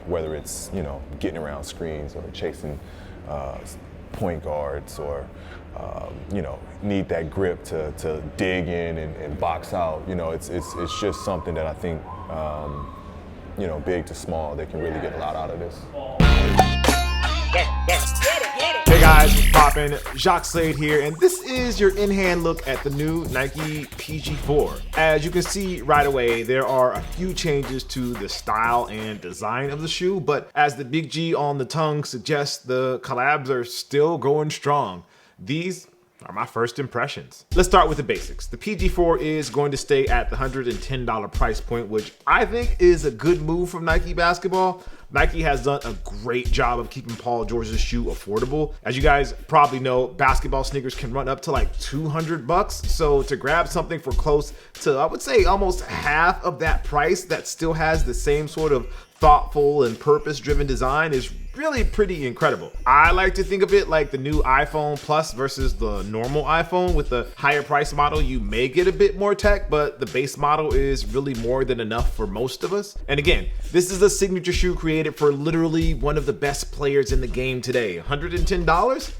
whether it's, you know, getting around screens or chasing point guards or, you know, need that grip to dig in and box out. You know, it's just something that I think, you know, big to small, they can really get a lot out of this. Hey guys, what's poppin'? Jacques Slade here, and this is your in-hand look at the new Nike PG4. As you can see right away, there are a few changes to the style and design of the shoe, but as the big G on the tongue suggests, the collabs are still going strong. These are my first impressions. Let's start with the basics. The PG4 is going to stay at the $110 price point, which I think is a good move from Nike Basketball. Nike has done a great job of keeping Paul George's shoe affordable. As you guys probably know, basketball sneakers can run up to like $200. So to grab something for close to, I would say almost half of that price that still has the same sort of thoughtful and purpose-driven design is really pretty incredible. I like to think of it like the new iPhone Plus versus the normal iPhone. With the higher price model, you may get a bit more tech, but the base model is really more than enough for most of us. And again, this is a signature shoe created for literally one of the best players in the game today. $110?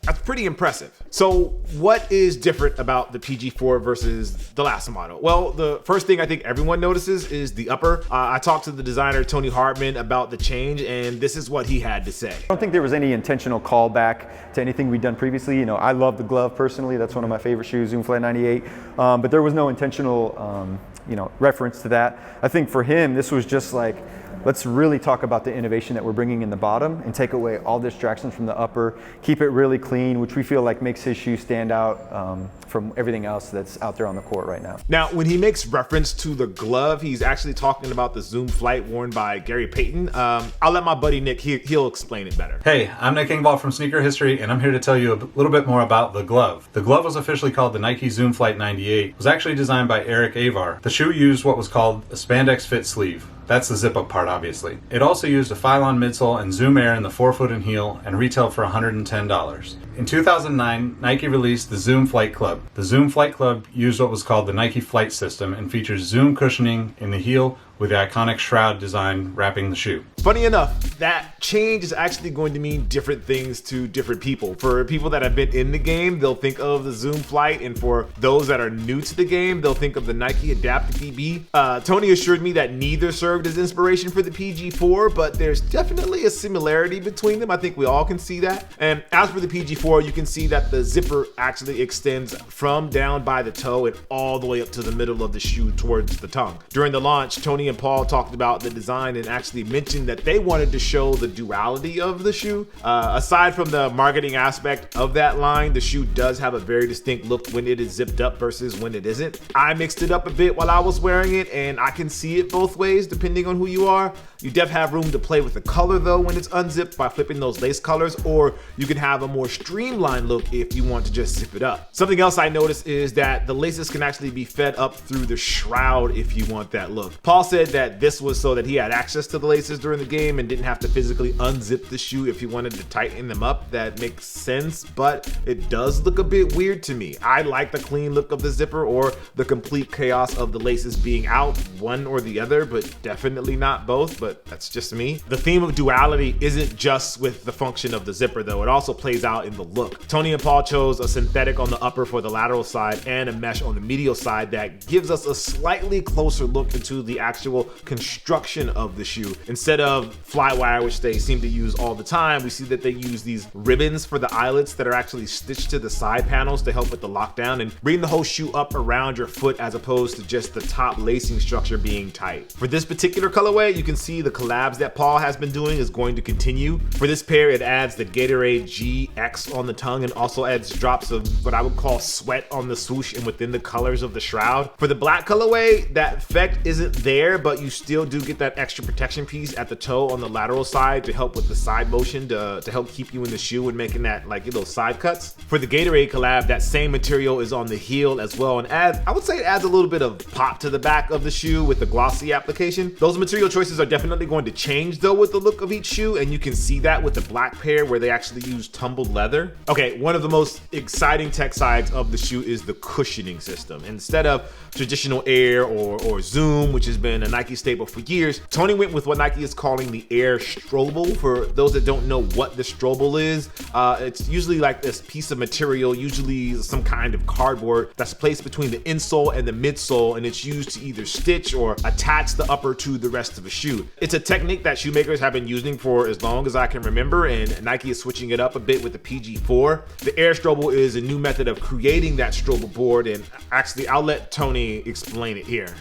That's pretty impressive. So what is different about the PG4 versus the last model? Well, the first thing I think everyone notices is the upper. I talked to the designer, Tony Hartman, about the change, and this is what he had to say. I don't think there was any intentional callback to anything we'd done previously. You know, I love the glove personally. That's one of my favorite shoes, Zoom Flight 98. But there was no intentional, you know, reference to that. I think for him, this was just like, let's really talk about the innovation that we're bringing in the bottom and take away all distractions from the upper, keep it really clean, which we feel like makes his shoe stand out from everything else that's out there on the court right now. Now, when he makes reference to the glove, he's actually talking about the Zoom Flight worn by Gary Payton. I'll let my buddy Nick, he'll explain it better. Hey, I'm Nick Engvall from Sneaker History, and I'm here to tell you a little bit more about the glove. The glove was officially called the Nike Zoom Flight 98. It was actually designed by Eric Avar. The shoe used what was called a spandex fit sleeve. That's the zip-up part, obviously. It also used a Phylon midsole and Zoom Air in the forefoot and heel and retailed for $110. In 2009, Nike released the Zoom Flight Club. The Zoom Flight Club used what was called the Nike Flight System and features Zoom cushioning in the heel with the iconic shroud design wrapping the shoe. Funny enough, that change is actually going to mean different things to different people. For people that have been in the game, they'll think of the Zoom Flight, and for those that are new to the game, they'll think of the Nike Adaptive DB. Tony assured me that neither served as inspiration for the PG4, but there's definitely a similarity between them. I think we all can see that. And as for the PG4, you can see that the zipper actually extends from down by the toe and all the way up to the middle of the shoe towards the tongue. During the launch, Tony and Paul talked about the design and actually mentioned that they wanted to show the duality of the shoe. Aside from the marketing aspect of that line, the shoe does have a very distinct look when it is zipped up versus when it isn't. I mixed it up a bit while I was wearing it, and I can see it both ways depending on who you are. You def have room to play with the color though when it's unzipped by flipping those lace colors, or you can have a more streamlined look if you want to just zip it up. Something else I noticed is that the laces can actually be fed up through the shroud if you want that look. Paul said that this was so that he had access to the laces during the game and didn't have to physically unzip the shoe if he wanted to tighten them up. That makes sense, but it does look a bit weird to me. I like the clean look of the zipper or the complete chaos of the laces being out, one or the other, but definitely not both. But that's just me. The theme of duality isn't just with the function of the zipper though, it also plays out in the look. Tony and Paul chose a synthetic on the upper for the lateral side and a mesh on the medial side that gives us a slightly closer look into the actual construction of the shoe. Instead of fly wire, which they seem to use all the time, we see that they use these ribbons for the eyelets that are actually stitched to the side panels to help with the lockdown and bring the whole shoe up around your foot as opposed to just the top lacing structure being tight. For this particular colorway, you can see the collabs that Paul has been doing is going to continue. For this pair, it adds the Gatorade GX on the tongue and also adds drops of what I would call sweat on the swoosh and within the colors of the shroud. For the black colorway, that effect isn't there, but you still do get that extra protection piece at the toe on the lateral side to help with the side motion to help keep you in the shoe and making that like little side cuts. For the Gatorade collab, that same material is on the heel as well and I would say it adds a little bit of pop to the back of the shoe with the glossy application. Those material choices are definitely going to change though with the look of each shoe, and you can see that with the black pair where they actually use tumbled leather. Okay, one of the most exciting tech sides of the shoe is the cushioning system. Instead of traditional air or zoom, which has been a Nike staple for years, Tony went with what Nike is calling the Air Strobel. For those that don't know what the Strobel is, it's usually like this piece of material, usually some kind of cardboard, that's placed between the insole and the midsole, and it's used to either stitch or attach the upper to the rest of a shoe. It's a technique that shoemakers have been using for as long as I can remember, and Nike is switching it up a bit with the PG4. The Air Strobel is a new method of creating that Strobel board, and actually I'll let Tony explain it here.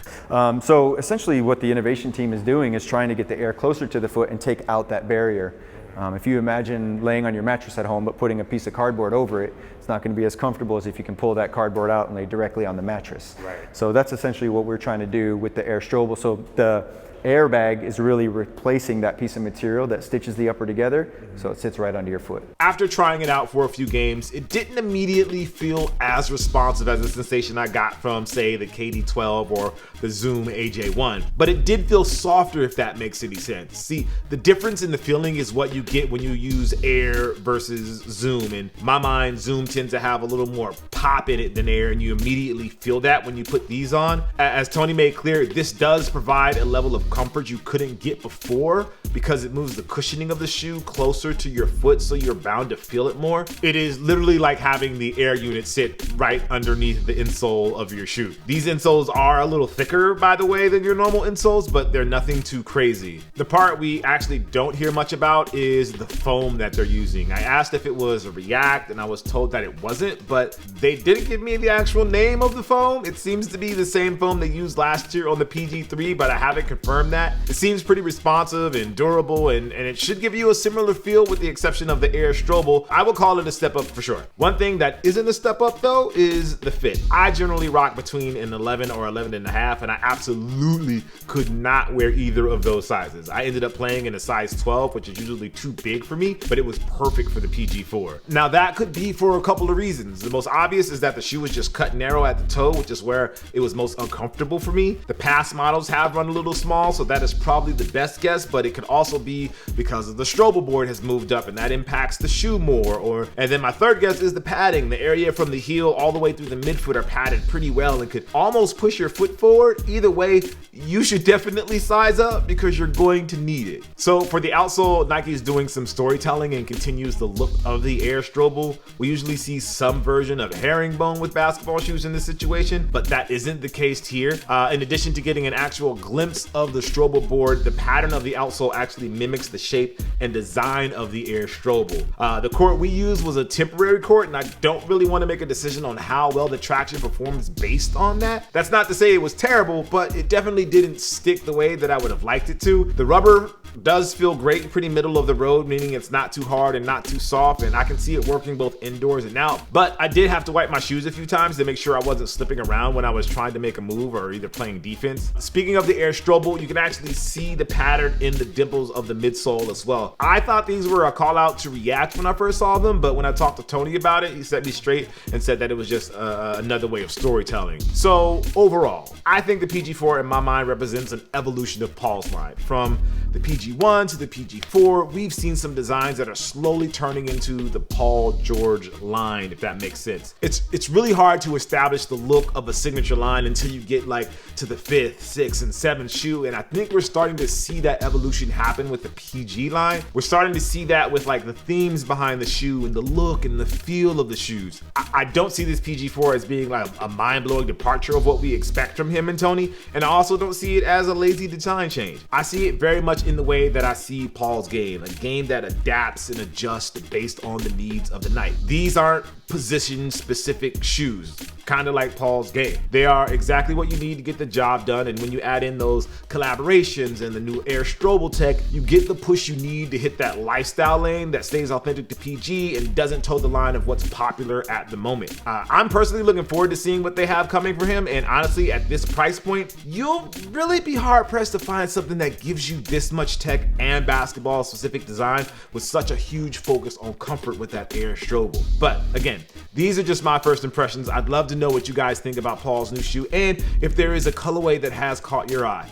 So essentially what the innovation team is doing is trying to get the air closer to the foot and take out that barrier. If you imagine laying on your mattress at home but putting a piece of cardboard over it, it's not going to be as comfortable as if you can pull that cardboard out and lay directly on the mattress. Right. So that's essentially what we're trying to do with the Air Strobel. So the airbag is really replacing that piece of material that stitches the upper together, so it sits right under your foot. After trying it out for a few games, it didn't immediately feel as responsive as the sensation I got from, say, the KD12 or the Zoom AJ1, but it did feel softer, if that makes any sense. See, the difference in the feeling is what you get when you use Air versus Zoom. In my mind, Zoom tends to have a little more pop in it than Air, and you immediately feel that when you put these on. As Tony made clear, this does provide a level of comfort you couldn't get before because it moves the cushioning of the shoe closer to your foot, so you're bound to feel it more. It is literally like having the Air unit sit right underneath the insole of your shoe. These insoles are a little thicker, by the way, than your normal insoles, but they're nothing too crazy. The part we actually don't hear much about is the foam that they're using. I asked if it was a React, and I was told that it wasn't, but they didn't give me the actual name of the foam. It seems to be the same foam they used last year on the PG3, but I haven't confirmed that. It seems pretty responsive and durable, and it should give you a similar feel with the exception of the Air Strobel. I will call it a step up for sure. One thing that isn't a step up though is the fit. I generally rock between an 11 or 11 and a half, and I absolutely could not wear either of those sizes. I ended up playing in a size 12, which is usually too big for me, but it was perfect for the PG4. Now that could be for a couple of reasons. The most obvious is that the shoe was just cut narrow at the toe, which is where it was most uncomfortable for me. The past models have run a little small, so that is probably the best guess, but it could also be because of the Strobel board has moved up and that impacts the shoe more. And then my third guess is the padding. The area from the heel all the way through the midfoot are padded pretty well and could almost push your foot forward. Either way, you should definitely size up because you're going to need it. So for the outsole, Nike is doing some storytelling and continues the look of the Air Strobel. We usually see some version of herringbone with basketball shoes in this situation, but that isn't the case here. In addition to getting an actual glimpse of the Strobel board, the pattern of the outsole actually mimics the shape and design of the Air Strobel. The court we used was a temporary court, and I don't really want to make a decision on how well the traction performs based on that. That's not to say it was terrible, but it definitely didn't stick the way that I would have liked it to. The rubber does feel great, pretty middle of the road, meaning it's not too hard and not too soft, and I can see it working both indoors and out. But I did have to wipe my shoes a few times to make sure I wasn't slipping around when I was trying to make a move or either playing defense. Speaking of the Air Strobel, you can actually see the pattern in the dimples of the midsole as well. I thought these were a call out to React when I first saw them, but when I talked to Tony about it, he set me straight and said that it was just another way of storytelling. So overall, I think the PG4 in my mind represents an evolution of Paul's line. From the PG1 to the PG4, we've seen some designs that are slowly turning into the Paul George line, if that makes sense. It's really hard to establish the look of a signature line until you get like to the 5th, 6th, and 7th shoe, and I think we're starting to see that evolution happen with the PG line. We're starting to see that with like the themes behind the shoe and the look and the feel of the shoes. I don't see this PG4 as being like a mind-blowing departure of what we expect from him and Tony, and I also don't see it as a lazy design change. I see it very much in the way that I see Paul's game, a game that adapts and adjusts based on the needs of the night. These aren't position-specific shoes, kind of like Paul's game. They are exactly what you need to get the job done, and when you add in those collaborations and the new Air Strobel tech, you get the push you need to hit that lifestyle lane that stays authentic to PG and doesn't toe the line of what's popular at the moment. I'm personally looking forward to seeing what they have coming for him, and honestly, at this price point, you'll really be hard-pressed to find something that gives you this much tech and basketball-specific design with such a huge focus on comfort with that Air Strobel. But again, these are just my first impressions. I'd love to know what you guys think about Paul's new shoe and if there is a colorway that has caught your eye.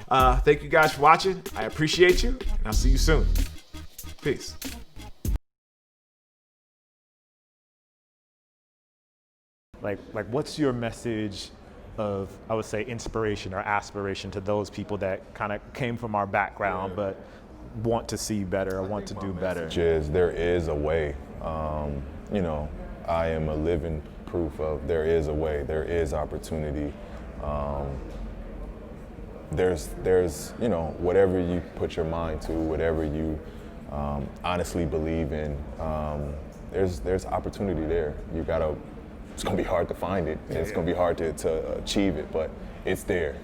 Thank you guys for watching. I appreciate you, and I'll see you soon. Peace. Like what's your message of, I would say, inspiration or aspiration to those people that kind of came from our background, but want to see better or want to do better. There is a way. You know, I am a living proof of there is a way, there is opportunity. There's you know, whatever you put your mind to, whatever you honestly believe in, there's opportunity there. It's gonna be hard to find it, and it's gonna be hard to achieve it, but it's there.